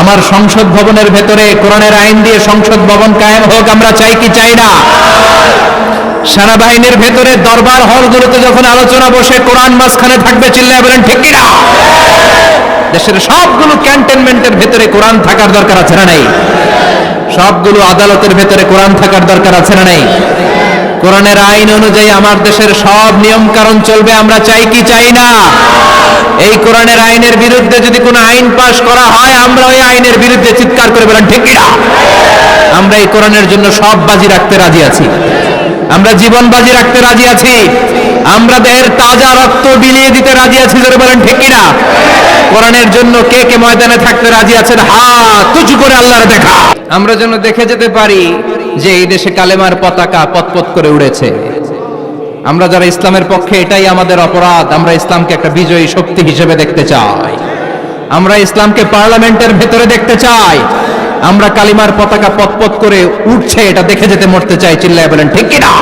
আমার সংসদ ভবনের ভেতরে কোরআনের আইন দিয়ে সংসদ ভবন কায়েম হোক, আমরা চাই কি চাই না? সেনাবাহিনীর ভেতরে দরবার হলগুলোতে যখন আলোচনা বসে কোরআন মাঝখানে থাকবে, চিল্লায় বলেন ঠিক কিনা? দেশের সবগুলো ক্যান্টনমেন্টের ভেতরে কোরআন থাকার দরকার আছে না নাই? সবগুলো আদালতের ভেতরে কোরআন থাকার দরকার আছে না নাই? কোরআনের আইন অনুযায়ী আমার দেশের সব নিয়ম কানুন চলবে, আমরা চাই কি চাই না? এই কোরআনের আইনের বিরুদ্ধে যদি কোনো আইন পাশ করা হয়, আমরা ওই আইনের বিরুদ্ধে চিৎকার করে বলেন ঠিক কিনা? আমরা এই কোরআনের জন্য সব বাজি রাখতে রাজি আছি, আমরা জীবন বাজি রাখতে রাজি আছি, আমরা দেহের তাজা রক্ত বিলিয়ে দিতে রাজি আছি, জোরে বলেন ঠিক কিনা? কোরআনের জন্য কে কে ময়দানে থাকতে রাজি আছেন? হাত উঁচু করে আল্লাহর দেখা। আমরা যেন দেখে যেতে পারি যে এই দেশে কালেমার পতাকা পতপত করে উড়েছে। আমরা যারা ইসলামের পক্ষে, এটাই আমাদের অপরাধ। আমরা ইসলামকে একটা বিজয়ী শক্তি হিসেবে দেখতে চাই, আমরা ইসলামকে পার্লামেন্টের ভেতরে দেখতে চাই, আমরা কালিমার পতাকা পতপত করে উঠছে এটা দেখে যেতে মরতে চাই, চিল্লায় বলেন ঠিক কিনা?